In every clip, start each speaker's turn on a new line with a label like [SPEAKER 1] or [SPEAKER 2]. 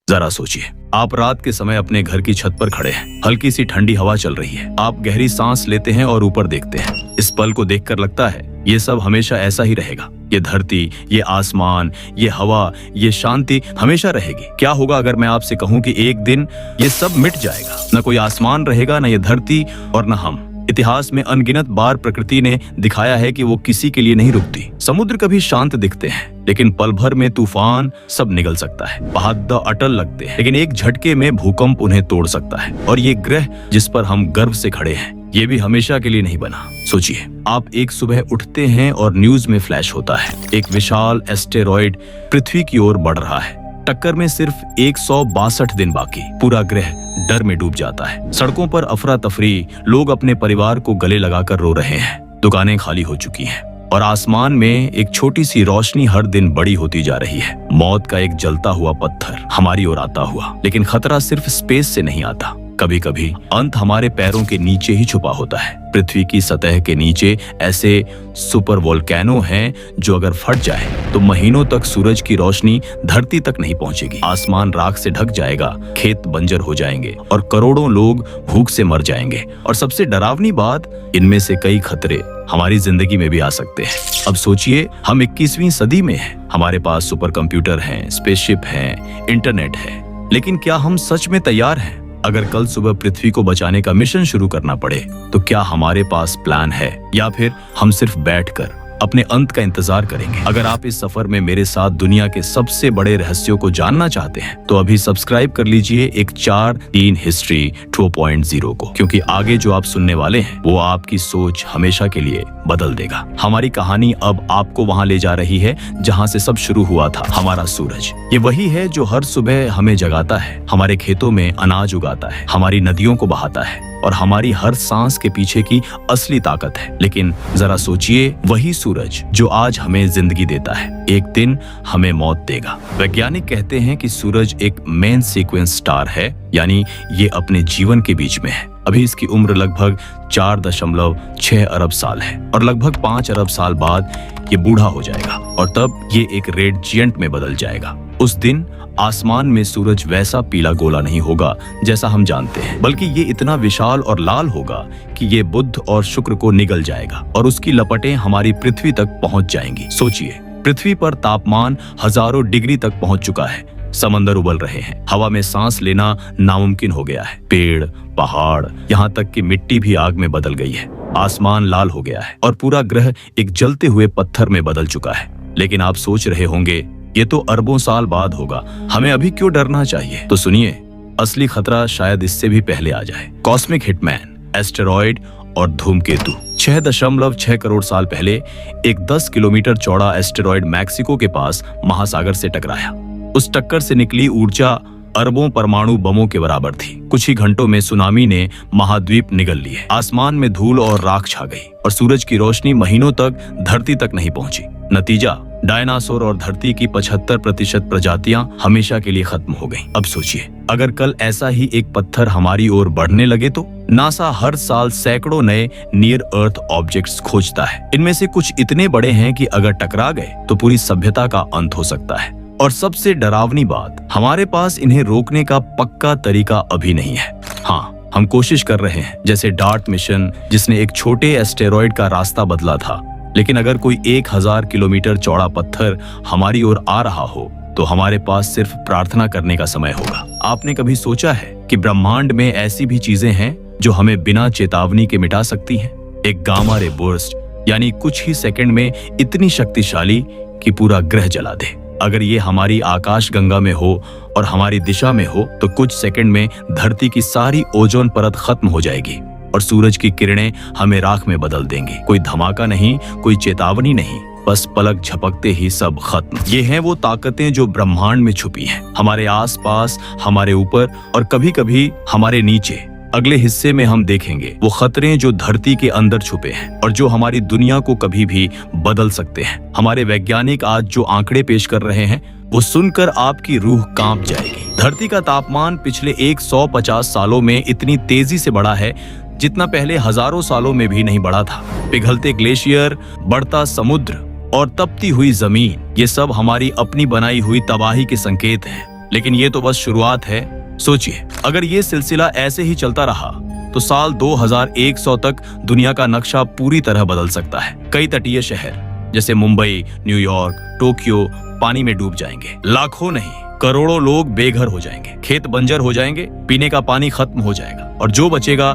[SPEAKER 1] जरा सोचिए, आप रात के समय अपने घर की छत पर खड़े हैं, हल्की सी ठंडी हवा चल रही है, आप गहरी सांस लेते हैं और ऊपर देखते हैं। इस पल को देखकर लगता है ये सब हमेशा ऐसा ही रहेगा। ये धरती, ये आसमान, ये हवा, ये शांति हमेशा रहेगी। क्या होगा अगर मैं आपसे कहूँ कि एक दिन ये सब मिट जाएगा? न कोई आसमान रहेगा, न ये धरती और न हम। इतिहास में अनगिनत बार प्रकृति ने दिखाया है कि वो किसी के लिए नहीं रुकती। समुद्र कभी शांत दिखते हैं, लेकिन पल भर में तूफान सब निगल सकता है। पहाड़ अटल लगते हैं, लेकिन एक झटके में भूकंप उन्हें तोड़ सकता है। और ये ग्रह जिस पर हम गर्व से खड़े हैं, ये भी हमेशा के लिए नहीं बना। सोचिए, आप एक सुबह उठते हैं और न्यूज में फ्लैश होता है, एक विशाल एस्टेरॉयड पृथ्वी की ओर बढ़ रहा है। टक्कर में सिर्फ 162 दिन बाकी, पूरा ग्रह डर में डूब जाता है। सड़कों पर अफरा तफरी, लोग अपने परिवार को गले लगाकर रो रहे हैं, दुकानें खाली हो चुकी हैं और आसमान में एक छोटी सी रोशनी हर दिन बड़ी होती जा रही है। मौत का एक जलता हुआ पत्थर हमारी ओर आता हुआ, लेकिन खतरा सिर्फ स्पेस से नहीं आता। कभी कभी अंत हमारे पैरों के नीचे ही छुपा होता है। पृथ्वी की सतह के नीचे ऐसे सुपर वोल्केनो हैं जो अगर फट जाए तो महीनों तक सूरज की रोशनी धरती तक नहीं पहुंचेगी। आसमान राख से ढक जाएगा, खेत बंजर हो जाएंगे और करोड़ों लोग भूख से मर जाएंगे। और सबसे डरावनी बात, इनमें से कई खतरे हमारी जिंदगी में भी आ सकते हैं। अब सोचिए, हम 21वीं सदी में हैं, हमारे पास सुपर कंप्यूटर हैं, स्पेसशिप हैं, इंटरनेट है, लेकिन क्या हम सच में तैयार हैं? अगर कल सुबह पृथ्वी को बचाने का मिशन शुरू करना पड़े तो क्या हमारे पास प्लान है, या फिर हम सिर्फ बैठकर अपने अंत का इंतजार करेंगे? अगर आप इस सफर में मेरे साथ दुनिया के सबसे बड़े रहस्यों को जानना चाहते हैं तो अभी सब्सक्राइब कर लीजिए एक 4-3 हिस्ट्री 2.0 को, क्योंकि आगे जो आप सुनने वाले हैं वो आपकी सोच हमेशा के लिए बदल देगा। हमारी कहानी अब आपको वहां ले जा रही है जहां से सब शुरू हुआ था। हमारा सूरज, ये वही है जो हर सुबह हमें जगाता है, हमारे खेतों में अनाज उगाता है, हमारी नदियों को बहाता है और हमारी हर सांस के पीछे की असली ताकत है। लेकिन जरा सोचिए, वही सूरज जो आज हमें जिंदगी देता है, एक दिन हमें मौत देगा। वैज्ञानिक कहते हैं कि सूरज एक मेन सीक्वेंस स्टार है, यानी ये अपने जीवन के बीच में है। अभी इसकी उम्र लगभग 4.6 अरब साल है और लगभग 5 अरब साल बाद ये बूढ़ा हो जाएगा और तब ये एक रेड जियंट में बदल जाएगा। उस दिन आसमान में सूरज वैसा पीला गोला नहीं होगा जैसा हम जानते हैं, बल्कि ये इतना विशाल और लाल होगा कि ये बुध और शुक्र को निगल जाएगा और उसकी लपटें हमारी पृथ्वी तक पहुंच जाएंगी। सोचिए, पृथ्वी पर तापमान हजारों डिग्री तक पहुंच चुका है, समंदर उबल रहे हैं, हवा में सांस लेना नामुमकिन हो गया है, पेड़, पहाड़, यहाँ तक कि मिट्टी भी आग में बदल गई है, आसमान लाल हो गया है और पूरा ग्रह एक जलते हुए पत्थर में बदल चुका है। लेकिन आप सोच रहे होंगे, ये तो अरबों साल बाद होगा, हमें अभी क्यों डरना चाहिए? तो सुनिए, असली खतरा शायद इससे भी पहले आ जाए। कॉस्मिक हिटमैन, एस्टेरॉयड और धूमकेतु। 6.6 करोड़ साल पहले एक 10 किलोमीटर चौड़ा एस्टेरॉयड मैक्सिको के पास महासागर से टकराया। उस टक्कर से निकली ऊर्जा अरबों परमाणु बमों के बराबर थी। कुछ ही घंटों में सुनामी ने महाद्वीप निगल लिए, आसमान में धूल और राख छा गई और सूरज की रोशनी महीनों तक धरती तक नहीं पहुंची। नतीजा, डायनासोर और धरती की 75% प्रजातियां हमेशा के लिए खत्म हो गईं। अब सोचिए, अगर कल ऐसा ही एक पत्थर हमारी ओर बढ़ने लगे तो? नासा हर साल सैकड़ों नए नियर अर्थ ऑब्जेक्ट्स खोजता है। इनमें से कुछ इतने बड़े हैं कि अगर टकरा गए तो पूरी सभ्यता का अंत हो सकता है। और सबसे डरावनी बात, हमारे पास इन्हें रोकने का पक्का तरीका अभी नहीं है। हाँ, हम कोशिश कर रहे हैं, जैसे डार्ट मिशन जिसने एक छोटे एस्टेरॉयड का रास्ता बदला था। लेकिन अगर कोई 1000 किलोमीटर चौड़ा पत्थर हमारी ओर आ रहा हो तो हमारे पास सिर्फ प्रार्थना करने का समय होगा। आपने कभी सोचा है कि ब्रह्मांड में ऐसी भी चीजें हैं जो हमें बिना चेतावनी के मिटा सकती हैं? एक गामा रे बर्स्ट, यानी कुछ ही सेकंड में इतनी शक्तिशाली कि पूरा ग्रह जला दे। अगर ये हमारी आकाश गंगा में हो और हमारी दिशा में हो तो कुछ सेकंड में धरती की सारी ओजोन परत खत्म हो जाएगी और सूरज की किरणें हमें राख में बदल देंगी। कोई धमाका नहीं, कोई चेतावनी नहीं, बस पलक झपकते ही सब खत्म। ये हैं वो ताकतें जो ब्रह्मांड में छुपी हैं, हमारे आसपास, हमारे ऊपर और कभी कभी हमारे नीचे। अगले हिस्से में हम देखेंगे वो खतरे जो धरती के अंदर छुपे हैं और जो हमारी दुनिया को कभी भी बदल सकते हैं। हमारे वैज्ञानिक आज जो आंकड़े पेश कर रहे हैं वो सुनकर आपकी रूह कांप जाएगी। धरती का तापमान पिछले 150 सालों में इतनी तेजी से बढ़ा है जितना पहले हजारों सालों में भी नहीं बढ़ा था। पिघलते ग्लेशियर, बढ़ता समुद्र और तपती हुई जमीन, ये सब हमारी अपनी बनाई हुई तबाही के संकेत हैं। लेकिन ये तो बस शुरुआत है। सोचिए, अगर ये सिलसिला ऐसे ही चलता रहा तो साल 2100 तक दुनिया का नक्शा पूरी तरह बदल सकता है। कई तटीय शहर जैसे मुंबई, न्यूयॉर्क, टोक्यो पानी में डूब जाएंगे। लाखों नहीं, करोड़ों लोग बेघर हो जाएंगे, खेत बंजर हो जाएंगे, पीने का पानी खत्म हो जाएगा और जो बचेगा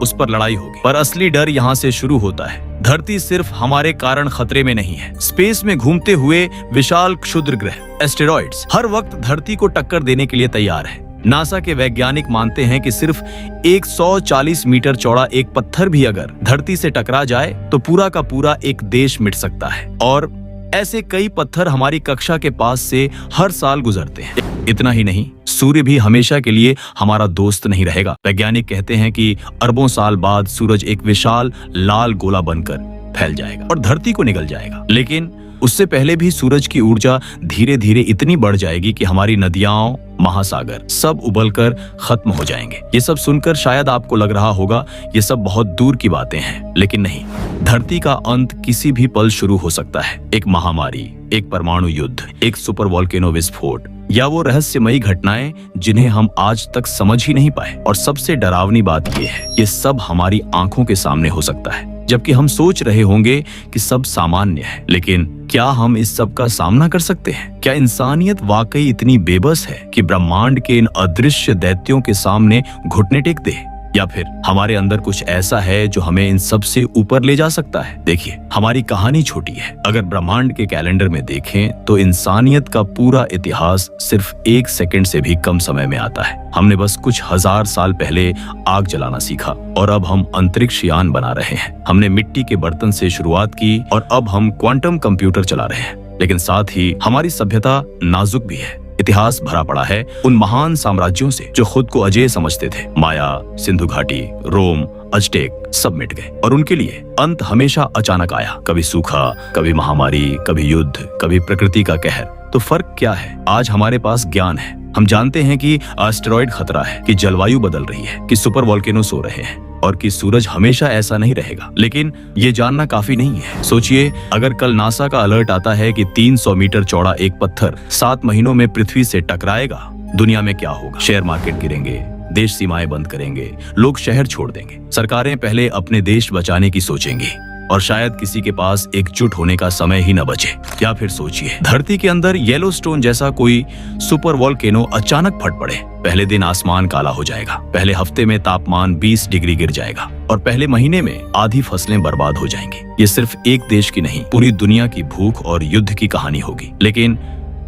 [SPEAKER 1] उस पर लड़ाई होगी। पर असली डर यहाँ से शुरू होता है। धरती सिर्फ हमारे कारण खतरे में नहीं है। स्पेस में घूमते हुए विशाल क्षुद्र ग्रह एस्टेरॉइड्स हर वक्त धरती को टक्कर देने के लिए तैयार है। नासा के वैज्ञानिक मानते हैं कि सिर्फ 140 मीटर चौड़ा एक पत्थर भी अगर धरती से टकरा जाए तो पूरा का पूरा एक देश मिट सकता है। और ऐसे कई पत्थर हमारी कक्षा के पास से हर साल गुजरते हैं। इतना ही नहीं, सूर्य भी हमेशा के लिए हमारा दोस्त नहीं रहेगा। वैज्ञानिक कहते हैं कि अरबों साल बाद सूरज एक विशाल लाल गोला बनकर फैल जाएगा और धरती को निगल जाएगा। लेकिन उससे पहले भी सूरज की ऊर्जा धीरे धीरे इतनी बढ़ जाएगी कि हमारी नदियां, महासागर सब उबलकर खत्म हो जाएंगे। ये सब सुनकर शायद आपको लग रहा होगा ये सब बहुत दूर की बातें हैं, लेकिन नहीं, धरती का अंत किसी भी पल शुरू हो सकता है। एक महामारी, एक परमाणु युद्ध, एक सुपर वोल्केनो विस्फोट या वो रहस्यमयी घटनाएं जिन्हें हम आज तक समझ ही नहीं पाए। और सबसे डरावनी बात ये है, ये सब हमारी आंखों के सामने हो सकता है, जबकि हम सोच रहे होंगे कि सब सामान्य है। लेकिन क्या हम इस सब का सामना कर सकते हैं? क्या इंसानियत वाकई इतनी बेबस है कि ब्रह्मांड के इन अदृश्य दैत्यों के सामने घुटने टेक दे? या फिर हमारे अंदर कुछ ऐसा है जो हमें इन सब से ऊपर ले जा सकता है? देखिए, हमारी कहानी छोटी है। अगर ब्रह्मांड के कैलेंडर में देखें तो इंसानियत का पूरा इतिहास सिर्फ 1 सेकंड से भी कम समय में आता है। हमने बस कुछ हजार साल पहले आग जलाना सीखा और अब हम अंतरिक्ष यान बना रहे हैं। हमने मिट्टी के बर्तन से शुरुआत की और अब हम क्वांटम कंप्यूटर चला रहे हैं। लेकिन साथ ही हमारी सभ्यता नाजुक भी है। इतिहास भरा पड़ा है उन महान साम्राज्यों से जो खुद को अजेय समझते थे। माया, सिंधु घाटी, रोम, अजटेक सब मिट गए और उनके लिए अंत हमेशा अचानक आया। कभी सूखा, कभी महामारी, कभी युद्ध, कभी प्रकृति का कहर। तो फर्क क्या है? आज हमारे पास ज्ञान है। हम जानते हैं कि एस्टेरॉइड खतरा है, कि जलवायु बदल रही है, कि सुपर वोल्केनो सो रहे हैं और कि सूरज हमेशा ऐसा नहीं रहेगा। लेकिन ये जानना काफी नहीं है। सोचिए, अगर कल नासा का अलर्ट आता है कि 300 मीटर चौड़ा एक पत्थर 7 महीनों में पृथ्वी से टकराएगा, दुनिया में क्या होगा? शेयर मार्केट गिरेंगे, देश सीमाएं बंद करेंगे, लोग शहर छोड़ देंगे, सरकारें पहले अपने देश बचाने की सोचेंगी और शायद किसी के पास एकजुट होने का समय ही न बचे। या फिर सोचिए, धरती के अंदर येलोस्टोन जैसा कोई सुपर वोल्केनो अचानक फट पड़े। पहले दिन आसमान काला हो जाएगा, पहले हफ्ते में तापमान 20 डिग्री गिर जाएगा और पहले महीने में आधी फसलें बर्बाद हो जाएंगी। ये सिर्फ एक देश की नहीं, पूरी दुनिया की भूख और युद्ध की कहानी होगी। लेकिन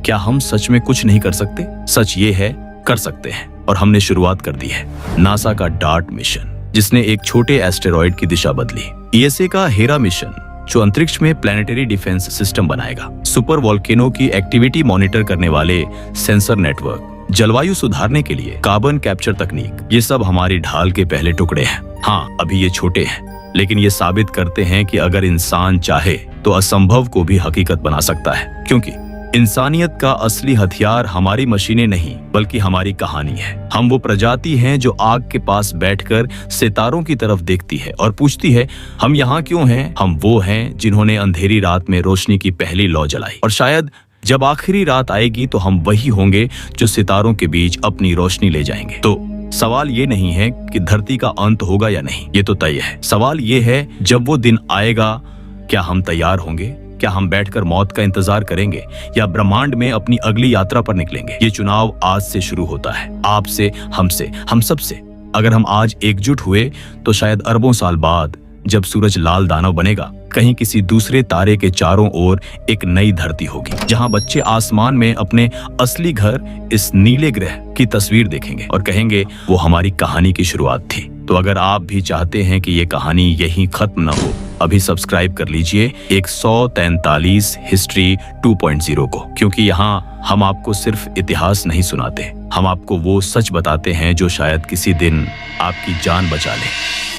[SPEAKER 1] क्या हम सच में कुछ नहीं कर सकते? सच ये है, कर सकते हैं और हमने शुरुआत कर दी है। नासा का डार्ट मिशन, जिसने एक छोटे एस्टेरॉइड की दिशा बदली। ईएसए का हेरा मिशन, जो अंतरिक्ष में प्लैनेटरी डिफेंस सिस्टम बनाएगा। सुपर वोल्केनो की एक्टिविटी मॉनिटर करने वाले सेंसर नेटवर्क, जलवायु सुधारने के लिए कार्बन कैप्चर तकनीक, ये सब हमारी ढाल के पहले टुकड़े हैं। हाँ, अभी ये छोटे हैं, लेकिन ये साबित करते हैं कि अगर इंसान चाहे तो असंभव को भी हकीकत बना सकता है। क्योंकि इंसानियत का असली हथियार हमारी मशीनें नहीं, बल्कि हमारी कहानी है। हम वो प्रजाति हैं जो आग के पास बैठकर सितारों की तरफ देखती है और पूछती है, हम यहाँ क्यों हैं? हम वो हैं जिन्होंने अंधेरी रात में रोशनी की पहली लौ जलाई। और शायद जब आखिरी रात आएगी तो हम वही होंगे जो सितारों के बीच अपनी रोशनी ले जाएंगे। तो सवाल ये नहीं है कि धरती का अंत होगा या नहीं, ये तो तय है। सवाल ये है, जब वो दिन आएगा, क्या हम तैयार होंगे? क्या हम बैठकर मौत का इंतजार करेंगे या ब्रह्मांड में अपनी अगली यात्रा पर निकलेंगे? ये चुनाव आज से शुरू होता है, आपसे, हमसे, हम सबसे। अगर हम आज एकजुट हुए तो शायद अरबों साल बाद जब सूरज लाल दानव बनेगा, कहीं किसी दूसरे तारे के चारों ओर एक नई धरती होगी, जहां बच्चे आसमान में अपने असली घर, इस नीले ग्रह की तस्वीर देखेंगे और कहेंगे, वो हमारी कहानी की शुरुआत थी। तो अगर आप भी चाहते हैं कि ये कहानी यहीं खत्म न हो, अभी सब्सक्राइब कर लीजिए 143 हिस्ट्री 2.0 को, क्योंकि यहाँ हम आपको सिर्फ इतिहास नहीं सुनाते, हम आपको वो सच बताते हैं जो शायद किसी दिन आपकी जान बचा ले।